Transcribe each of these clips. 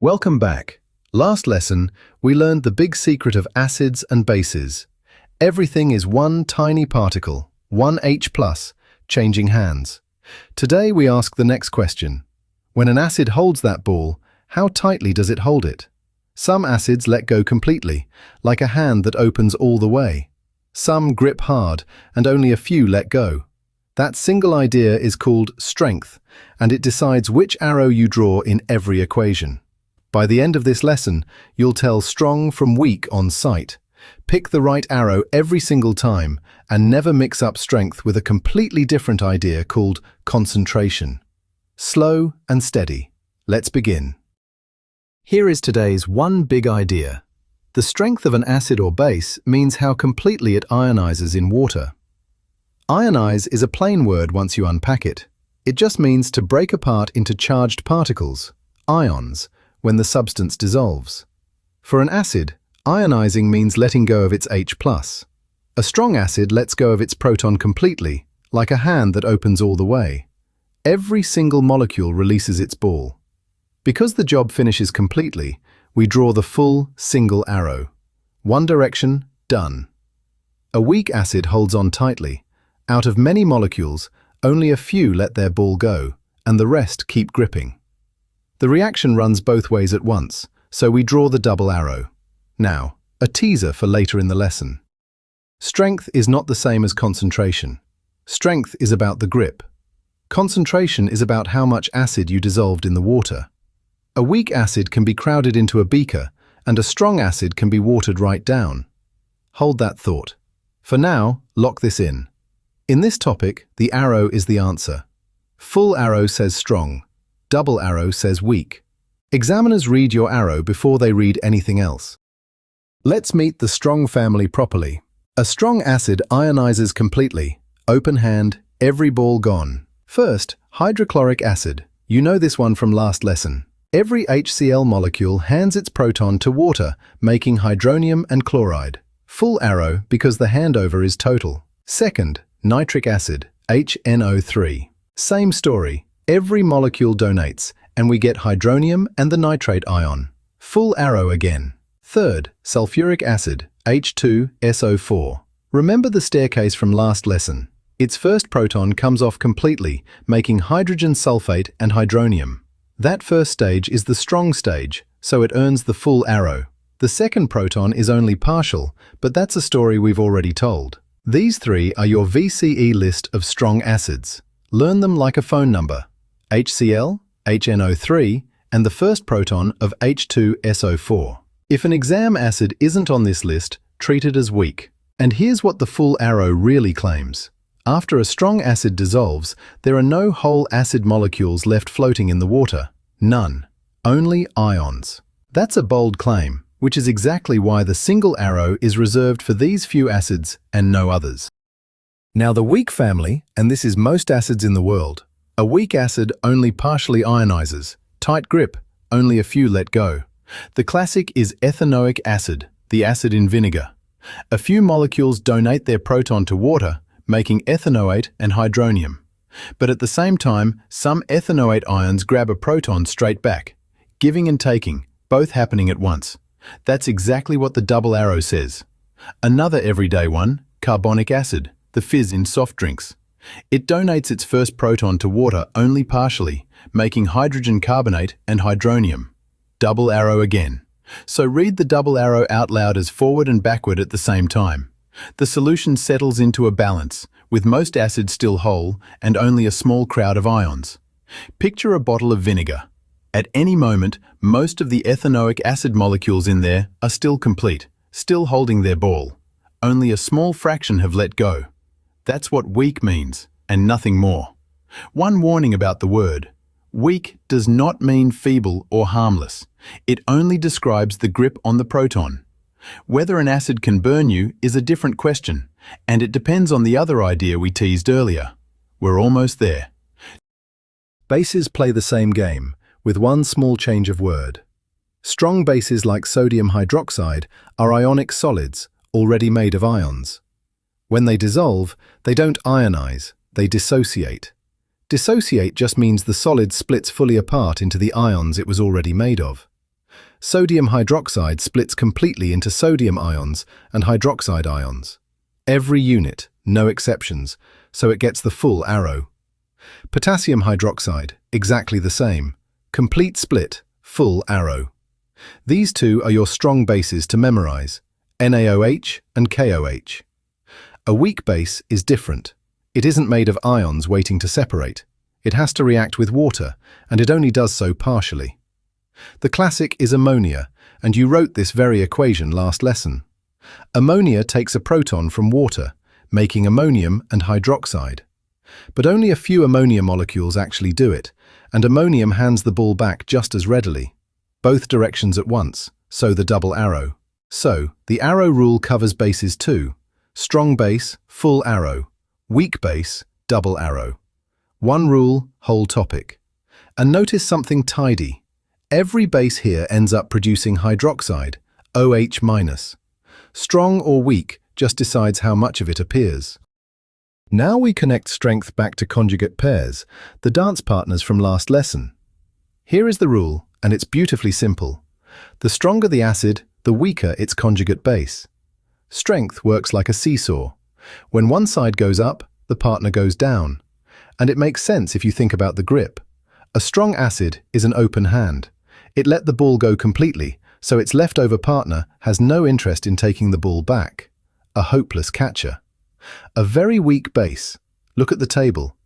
Welcome back. Last lesson, we learned the big secret of acids and bases. Everything is one tiny particle, one H+, changing hands. Today we ask the next question. When an acid holds that ball, how tightly does it hold it? Some acids let go completely, like a hand that opens all the way. Some grip hard, and only a few let go. That single idea is called strength, and it decides which arrow you draw in every equation. By the end of this lesson, you'll tell strong from weak on sight. Pick the right arrow every single time, and never mix up strength with a completely different idea called concentration. Slow and steady. Let's begin. Here is today's one big idea. The strength of an acid or base means how completely it ionizes in water. Ionize is a plain word once you unpack it. It just means to break apart into charged particles, ions, when the substance dissolves. For an acid, ionizing means letting go of its H+. A strong acid lets go of its proton completely, like a hand that opens all the way. Every single molecule releases its ball. Because the job finishes completely, we draw the full, single arrow. One direction, done. A weak acid holds on tightly. Out of many molecules, only a few let their ball go, and the rest keep gripping. The reaction runs both ways at once, so we draw the double arrow. Now, a teaser for later in the lesson. Strength is not the same as concentration. Strength is about the grip. Concentration is about how much acid you dissolved in the water. A weak acid can be crowded into a beaker, and a strong acid can be watered right down. Hold that thought. For now, lock this in. In this topic, the arrow is the answer. Full arrow says strong. Double arrow says weak. Examiners read your arrow before they read anything else. Let's meet the strong family properly. A strong acid ionizes completely. Open hand, every ball gone. First, hydrochloric acid. You know this one from last lesson. Every HCl molecule hands its proton to water, making hydronium and chloride. Full arrow because the handover is total. Second, nitric acid, HNO3. Same story. Every molecule donates, and we get hydronium and the nitrate ion. Full arrow again. Third, sulfuric acid, H2SO4. Remember the staircase from last lesson. Its first proton comes off completely, making hydrogen sulfate and hydronium. That first stage is the strong stage, so it earns the full arrow. The second proton is only partial, but that's a story we've already told. These three are your VCE list of strong acids. Learn them like a phone number. HCl, HNO3, and the first proton of H2SO4. If an exam acid isn't on this list, treat it as weak. And here's what the full arrow really claims. After a strong acid dissolves, there are no whole acid molecules left floating in the water. None. Only ions. That's a bold claim, which is exactly why the single arrow is reserved for these few acids and no others. Now the weak family, and this is most acids in the world. A weak acid only partially ionizes. Tight grip, only a few let go. The classic is ethanoic acid, the acid in vinegar. A few molecules donate their proton to water, making ethanoate and hydronium. But at the same time, some ethanoate ions grab a proton straight back. Giving and taking, both happening at once. That's exactly what the double arrow says. Another everyday one, carbonic acid, the fizz in soft drinks. It donates its first proton to water only partially, making hydrogen carbonate and hydronium. Double arrow again. So read the double arrow out loud as forward and backward at the same time. The solution settles into a balance, with most acids still whole and only a small crowd of ions. Picture a bottle of vinegar. At any moment, most of the ethanoic acid molecules in there are still complete, still holding their ball. Only a small fraction have let go. That's what weak means, and nothing more. One warning about the word. Weak does not mean feeble or harmless. It only describes the grip on the proton. Whether an acid can burn you is a different question, and it depends on the other idea we teased earlier. We're almost there. Bases play the same game, with one small change of word. Strong bases like sodium hydroxide are ionic solids, already made of ions. When they dissolve, they don't ionize, they dissociate. Dissociate just means the solid splits fully apart into the ions it was already made of. Sodium hydroxide splits completely into sodium ions and hydroxide ions. Every unit, no exceptions, so it gets the full arrow. Potassium hydroxide, exactly the same. Complete split, full arrow. These two are your strong bases to memorize, NaOH and KOH. A weak base is different. It isn't made of ions waiting to separate. It has to react with water, and it only does so partially. The classic is ammonia, and you wrote this very equation last lesson. Ammonia takes a proton from water, making ammonium and hydroxide. But only a few ammonia molecules actually do it, and ammonium hands the ball back just as readily. Both directions at once, so the double arrow. So, the arrow rule covers bases too. Strong base, full arrow. Weak base, double arrow. One rule, whole topic. And notice something tidy. Every base here ends up producing hydroxide, OH-. Strong or weak just decides how much of it appears. Now we connect strength back to conjugate pairs, the dance partners from last lesson. Here is the rule, and it's beautifully simple. The stronger the acid, the weaker its conjugate base. Strength works like a seesaw. When one side goes up, the partner goes down. And it makes sense if you think about the grip. A strong acid is an open hand. It let the ball go completely, so its leftover partner has no interest in taking the ball back. A hopeless catcher. A very weak base. Look at the table.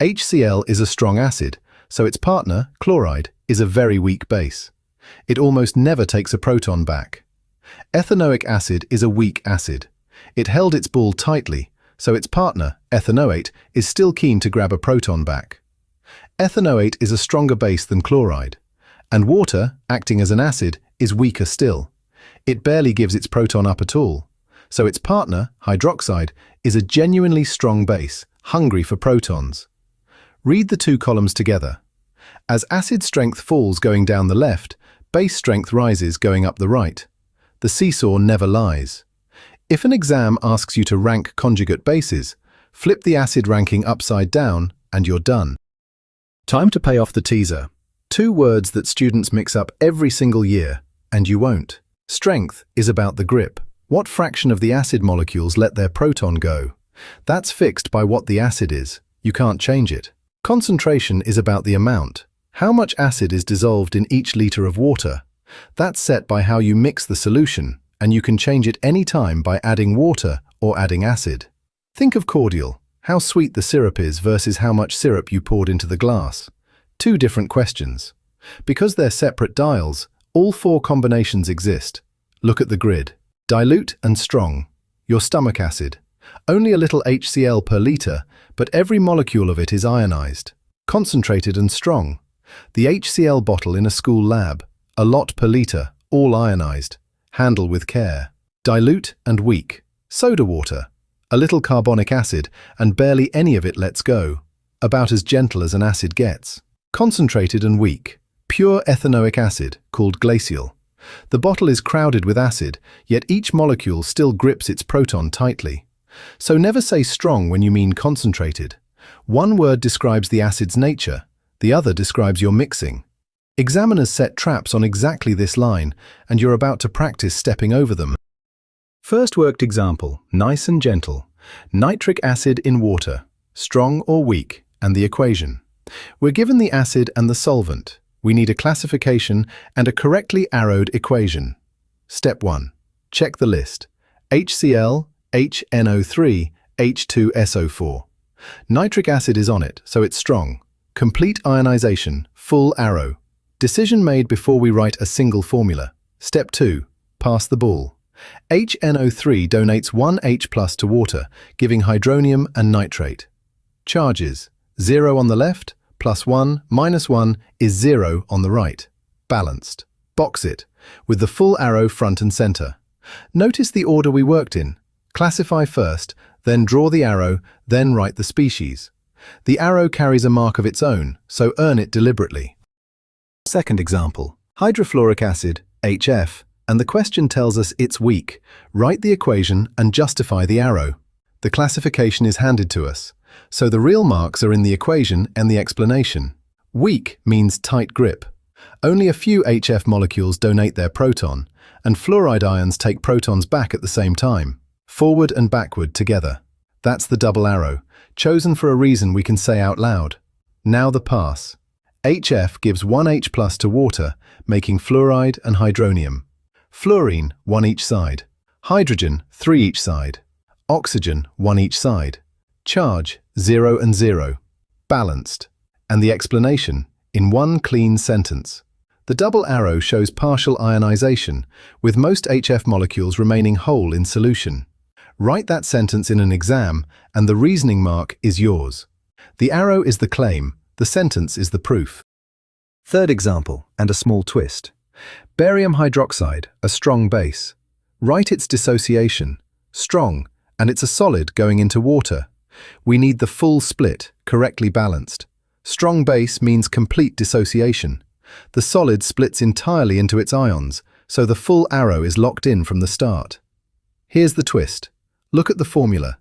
HCl is a strong acid, so its partner, chloride, is a very weak base. It almost never takes a proton back. Ethanoic acid is a weak acid. It held its ball tightly, so its partner, ethanoate, is still keen to grab a proton back. Ethanoate is a stronger base than chloride. And water, acting as an acid, is weaker still. It barely gives its proton up at all. So its partner, hydroxide, is a genuinely strong base, hungry for protons. Read the two columns together. As acid strength falls going down the left, base strength rises going up the right. The seesaw never lies. If an exam asks you to rank conjugate bases, flip the acid ranking upside down and you're done. Time to pay off the teaser. Two words that students mix up every single year, and you won't. Strength is about the grip. What fraction of the acid molecules let their proton go? That's fixed by what the acid is. You can't change it. Concentration is about the amount. How much acid is dissolved in each liter of water? That's set by how you mix the solution, and you can change it any time by adding water or adding acid. Think of cordial, how sweet the syrup is versus how much syrup you poured into the glass. Two different questions. Because they're separate dials, all four combinations exist. Look at the grid. Dilute and strong. Your stomach acid. Only a little HCl per liter, but every molecule of it is ionized. Concentrated and strong. The HCl bottle in a school lab. A lot per liter, all ionized. Handle with care. Dilute and weak. Soda water. A little carbonic acid, and barely any of it lets go. About as gentle as an acid gets. Concentrated and weak. Pure ethanoic acid, called glacial. The bottle is crowded with acid, yet each molecule still grips its proton tightly. So never say strong when you mean concentrated. One word describes the acid's nature, the other describes your mixing. Examiners set traps on exactly this line, and you're about to practice stepping over them. First worked example, nice and gentle. Nitric acid in water, strong or weak, and the equation. We're given the acid and the solvent. We need a classification and a correctly arrowed equation. Step 1. Check the list. HCl, HNO3, H2SO4. Nitric acid is on it, so it's strong. Complete ionization, full arrow. Decision made before we write a single formula. Step 2. Pass the ball. HNO3 donates 1 H+ to water, giving hydronium and nitrate. Charges. 0 on the left, +1, -1 is 0 on the right. Balanced. Box it, with the full arrow front and center. Notice the order we worked in. Classify first, then draw the arrow, then write the species. The arrow carries a mark of its own, so earn it deliberately. Second example. Hydrofluoric acid, HF, and the question tells us it's weak. Write the equation and justify the arrow. The classification is handed to us, so the real marks are in the equation and the explanation. Weak means tight grip. Only a few HF molecules donate their proton, and fluoride ions take protons back at the same time, forward and backward together. That's the double arrow, chosen for a reason we can say out loud. Now the pass. HF gives 1 H+ to water, making fluoride and hydronium. Fluorine, 1 each side. Hydrogen, 3 each side. Oxygen, 1 each side. Charge, 0 and 0. Balanced. And the explanation, in one clean sentence. The double arrow shows partial ionization, with most HF molecules remaining whole in solution. Write that sentence in an exam, and the reasoning mark is yours. The arrow is the claim, the sentence is the proof. Third example, and a small twist. Barium hydroxide, a strong base. Write its dissociation, strong, and it's a solid going into water. We need the full split, correctly balanced. Strong base means complete dissociation. The solid splits entirely into its ions, so the full arrow is locked in from the start. Here's the twist. Look at the formula.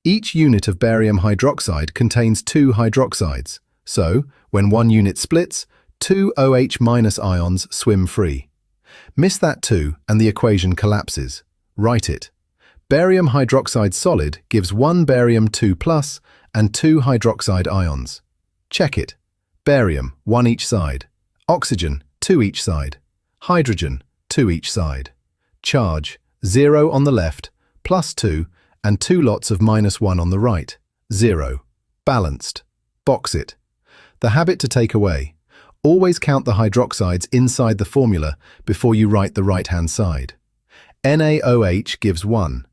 Each unit of barium hydroxide contains 2 hydroxides, so when one unit splits, 2 OH- ions swim free. Miss that 2 and the equation collapses. Write it. Barium hydroxide solid gives 1 barium 2+ and 2 hydroxide ions. Check it. Barium, 1 each side. Oxygen, 2 each side. Hydrogen, 2 each side. Charge, 0 on the left, +2, and 2 lots of -1 on the right, 0. Balanced. Box it. The habit to take away. Always count the hydroxides inside the formula before you write the right-hand side. NaOH gives 1.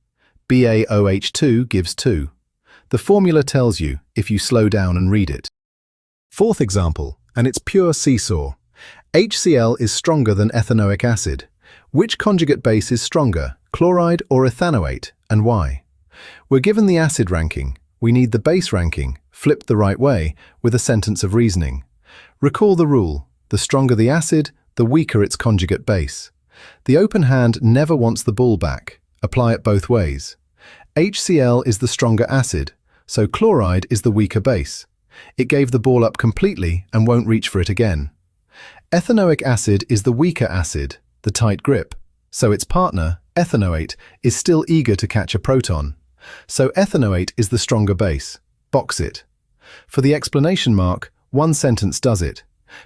BaOH2 gives 2. The formula tells you if you slow down and read it. Fourth example, and it's pure seesaw. HCl is stronger than ethanoic acid. Which conjugate base is stronger, chloride or ethanoate, and why? We're given the acid ranking. We need the base ranking, flipped the right way, with a sentence of reasoning. Recall the rule. The stronger the acid, the weaker its conjugate base. The open hand never wants the ball back. Apply it both ways. HCl is the stronger acid, so chloride is the weaker base. It gave the ball up completely and won't reach for it again. Ethanoic acid is the weaker acid, the tight grip, so its partner, ethanoate, is still eager to catch a proton. So ethanoate is the stronger base. Box it. For the explanation mark, one sentence does it.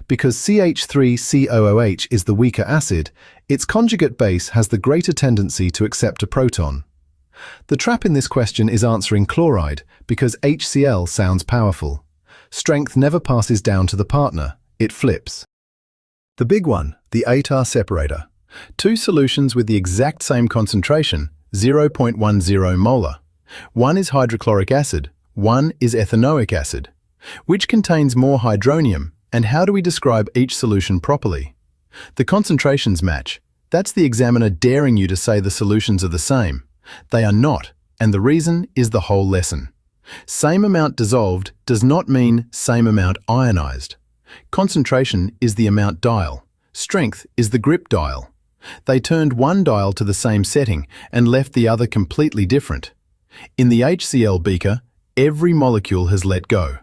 Because CH3COOH is the weaker acid, its conjugate base has the greater tendency to accept a proton. The trap in this question is answering chloride, because HCl sounds powerful. Strength never passes down to the partner, it flips. The big one, the ATAR separator. 2 solutions with the exact same concentration, 0.10 molar. One is hydrochloric acid, one is ethanoic acid. Which contains more hydronium, and how do we describe each solution properly? The concentrations match. That's the examiner daring you to say the solutions are the same. They are not, and the reason is the whole lesson. Same amount dissolved does not mean same amount ionized. Concentration is the amount dial. Strength is the grip dial. They turned one dial to the same setting and left the other completely different. In the HCl beaker, every molecule has let go.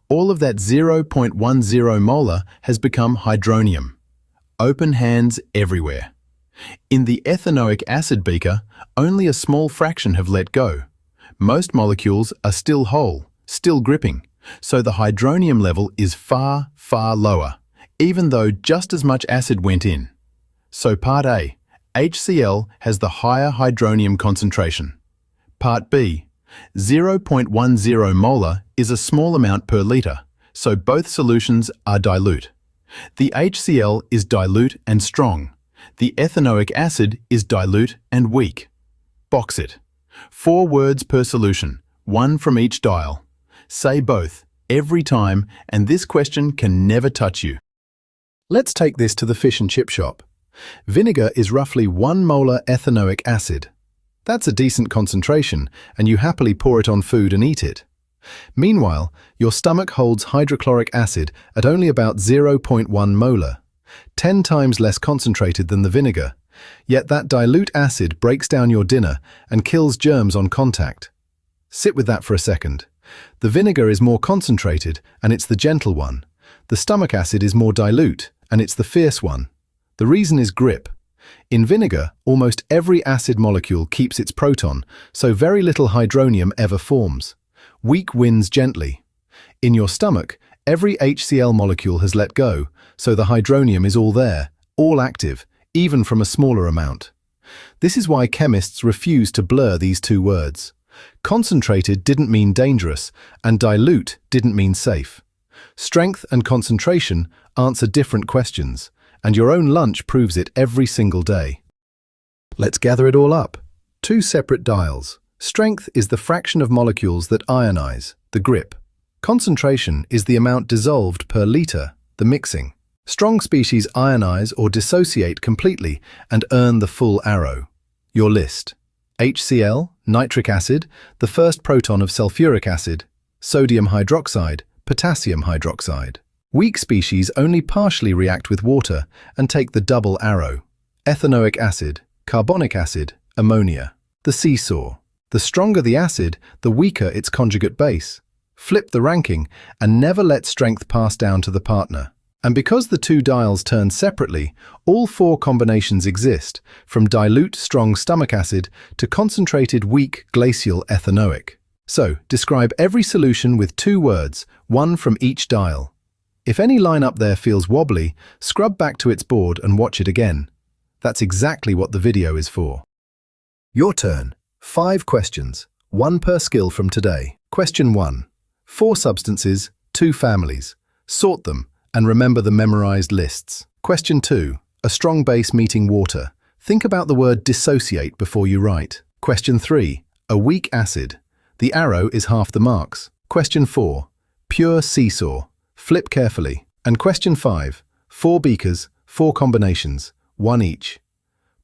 All of that 0.10 molar has become hydronium. Open hands everywhere. In the ethanoic acid beaker, only a small fraction have let go. Most molecules are still whole, still gripping, so the hydronium level is far, far lower, even though just as much acid went in. So Part A, HCl has the higher hydronium concentration. Part B, 0.10 molar is a small amount per litre, so both solutions are dilute. The HCl is dilute and strong. The ethanoic acid is dilute and weak. Box it. 4 words per solution, 1 from each dial. Say both, every time, and this question can never touch you. Let's take this to the fish and chip shop. Vinegar is roughly 1 molar ethanoic acid. That's a decent concentration, and you happily pour it on food and eat it. Meanwhile, your stomach holds hydrochloric acid at only about 0.1 molar, 10 times less concentrated than the vinegar, yet that dilute acid breaks down your dinner and kills germs on contact. Sit with that for a second. The vinegar is more concentrated, and it's the gentle one. The stomach acid is more dilute, and it's the fierce one. The reason is grip. In vinegar, almost every acid molecule keeps its proton, so very little hydronium ever forms. Weak wins gently. In your stomach, every HCl molecule has let go, so the hydronium is all there, all active, even from a smaller amount. This is why chemists refuse to blur these two words. Concentrated didn't mean dangerous, and dilute didn't mean safe. Strength and concentration answer different questions, and your own lunch proves it every single day. Let's gather it all up. Two separate dials. Strength is the fraction of molecules that ionize, the grip. Concentration is the amount dissolved per liter, the mixing. Strong species ionize or dissociate completely and earn the full arrow. Your list: HCl, nitric acid, the first proton of sulfuric acid, sodium hydroxide, potassium hydroxide. Weak species only partially react with water and take the double arrow: ethanoic acid, carbonic acid, ammonia. The seesaw. The stronger the acid, the weaker its conjugate base. Flip the ranking and never let strength pass down to the partner. And because the two dials turn separately, all four combinations exist, from dilute strong stomach acid to concentrated weak glacial ethanoic. So, describe every solution with two words, one from each dial. If any line up there feels wobbly, scrub back to its board and watch it again. That's exactly what the video is for. Your turn. 5 questions, 1 per skill from today. Question 1. 4 substances, 2 families. Sort them and remember the memorized lists. Question 2. A strong base meeting water. Think about the word dissociate before you write. Question 3. A weak acid. The arrow is half the marks. Question 4. Pure seesaw. Flip carefully. And question 5. 4 beakers, 4 combinations, 1 each.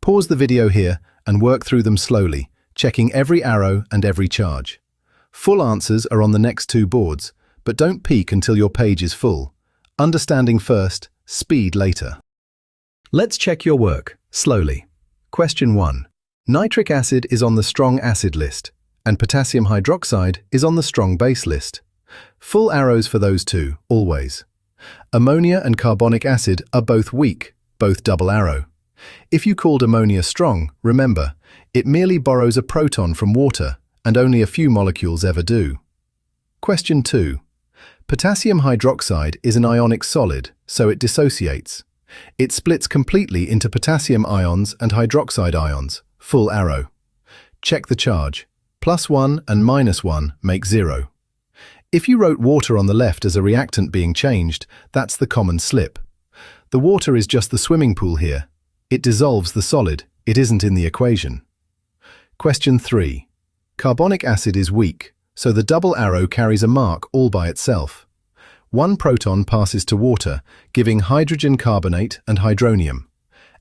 Pause the video here and work through them slowly, checking every arrow and every charge. Full answers are on the next 2 boards, but don't peek until your page is full. Understanding first, speed later. Let's check your work, slowly. Question 1. Nitric acid is on the strong acid list, and potassium hydroxide is on the strong base list. Full arrows for those 2, always. Ammonia and carbonic acid are both weak, both double arrow. If you called ammonia strong, remember, it merely borrows a proton from water, and only a few molecules ever do. Question 2. Potassium hydroxide is an ionic solid, so it dissociates. It splits completely into potassium ions and hydroxide ions, full arrow. Check the charge. +1 and -1 make 0. If you wrote water on the left as a reactant being changed, that's the common slip. The water is just the swimming pool here. It dissolves the solid, it isn't in the equation. Question 3. Carbonic acid is weak, so the double arrow carries a mark all by itself. 1 proton passes to water, giving hydrogen carbonate and hydronium.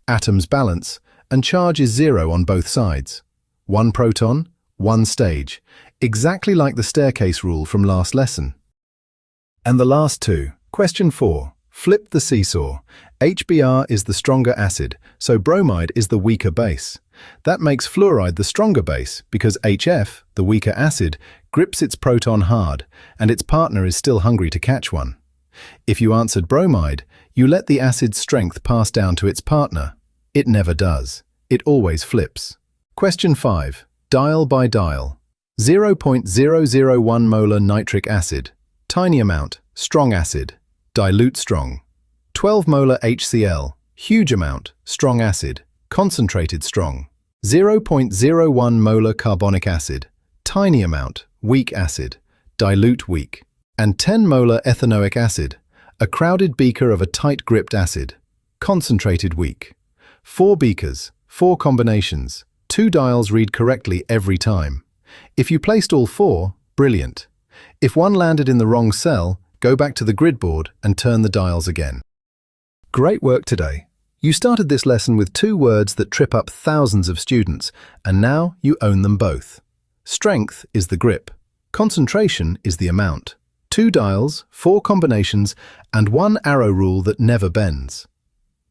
Atoms balance, and charge is 0 on both sides. 1 proton, 1 stage, exactly like the staircase rule from last lesson. And the last 2. Question 4. Flip the seesaw. HBr is the stronger acid, so bromide is the weaker base. That makes fluoride the stronger base because HF, the weaker acid, grips its proton hard, and its partner is still hungry to catch one. If you answered bromide, you let the acid's strength pass down to its partner. It never does. It always flips. Question 5. Dial by dial. 0.001 molar nitric acid. Tiny amount, strong acid. Dilute strong. 12 molar HCl. Huge amount, strong acid. Concentrated strong. 0.01 molar carbonic acid. Tiny amount, weak acid. Dilute weak. And 10 molar ethanoic acid. A crowded beaker of a tight-gripped acid. Concentrated weak. 4 beakers, 4 combinations. 2 dials read correctly every time. If you placed all 4, brilliant. If one landed in the wrong cell, go back to the grid board and turn the dials again. Great work today. You started this lesson with 2 words that trip up thousands of students, and now you own them both. Strength is the grip. Concentration is the amount. 2 dials, 4 combinations, and 1 arrow rule that never bends.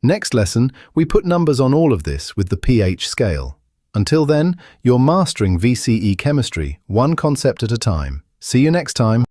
Next lesson, we put numbers on all of this with the pH scale. Until then, you're mastering VCE chemistry, one concept at a time. See you next time.